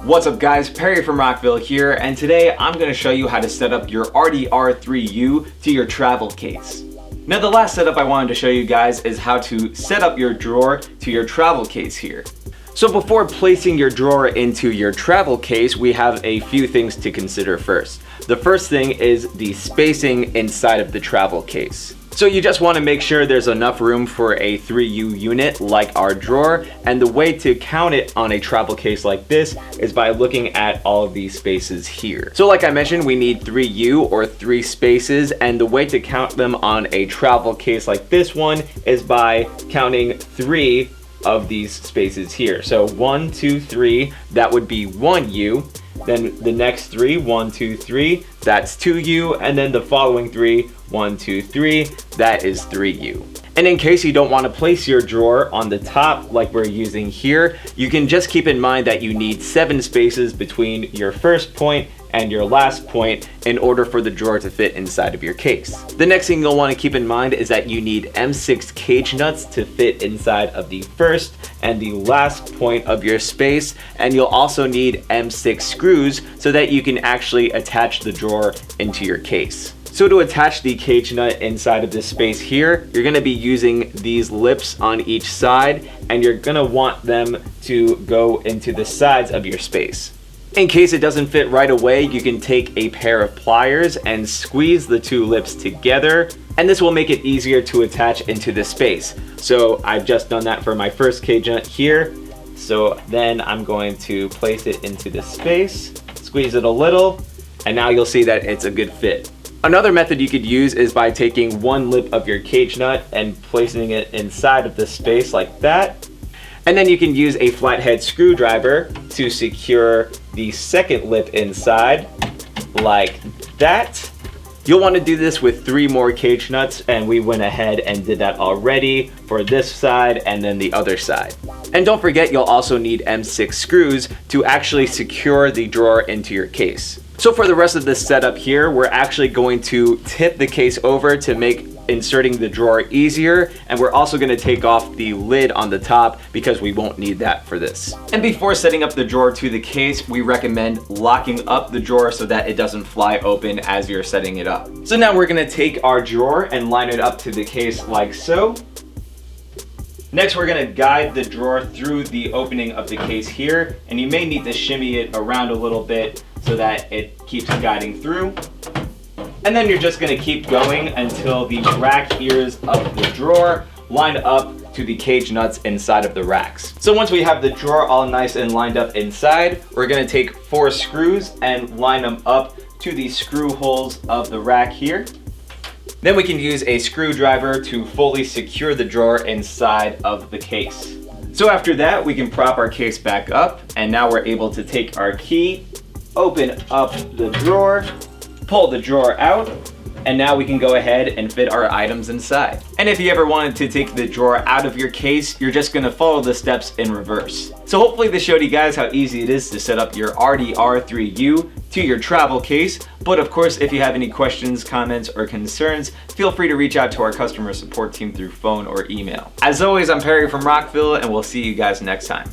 What's up guys, Perry from Rockville here, and today I'm going to show you how to set up your RDR3U to your travel case. Now the last setup I wanted to show you guys is how to set up your drawer to your travel case here. So before placing your drawer into your travel case, we have a few things to consider first. The first thing is the spacing inside of the travel case. So you just want to make sure there's enough room for a 3U unit like our drawer, and the way to count it on a travel case like this is by looking at all of these spaces here. So like I mentioned, we need 3U or 3 spaces, and the way to count them on a travel case like this one is by counting 3 of these spaces here. So 1, 2, 3, that would be 1U. Then the next 3, 1, 2, 3, that's 2U, and then the following 3, 1, 2, 3, that is 3U. And in case you don't want to place your drawer on the top like we're using here, you can just keep in mind that you need 7 spaces between your first point and your last point in order for the drawer to fit inside of your case. The next thing you'll want to keep in mind is that you need M6 cage nuts to fit inside of the first and the last point of your space, and you'll also need M6 screws so that you can actually attach the drawer into your case. So to attach the cage nut inside of this space here, you're going to be using these lips on each side, and you're going to want them to go into the sides of your space. In case it doesn't fit right away, you can take a pair of pliers and squeeze the 2 lips together, and this will make it easier to attach into the space. So I've just done that for my first cage nut here. So then I'm going to place it into the space, squeeze it a little, and now you'll see that it's a good fit. Another method you could use is by taking one lip of your cage nut and placing it inside of the space like that. And then you can use a flathead screwdriver to secure the second lip inside, like that. You'll want to do this with 3 more cage nuts, and we went ahead and did that already for this side and then the other side. And don't forget, you'll also need M6 screws to actually secure the drawer into your case. So for the rest of this setup here, we're actually going to tip the case over to make inserting the drawer easier, and we're also going to take off the lid on the top because we won't need that for this. And before setting up the drawer to the case, we recommend locking up the drawer so that it doesn't fly open as you're setting it up. So now we're going to take our drawer and line it up to the case like so. Next, we're going to guide the drawer through the opening of the case here, and you may need to shimmy it around a little bit so that it keeps guiding through. And then you're just going to keep going until the rack ears of the drawer line up to the cage nuts inside of the racks. So once we have the drawer all nice and lined up inside, we're going to take 4 screws and line them up to the screw holes of the rack here. Then we can use a screwdriver to fully secure the drawer inside of the case. So after that, we can prop our case back up, and now we're able to take our key, open up the drawer, pull the drawer out, and now we can go ahead and fit our items inside. And if you ever wanted to take the drawer out of your case, you're just gonna follow the steps in reverse. So hopefully this showed you guys how easy it is to set up your RDR3U to your travel case. But of course, if you have any questions, comments, or concerns, feel free to reach out to our customer support team through phone or email. As always, I'm Perry from Rockville, and we'll see you guys next time.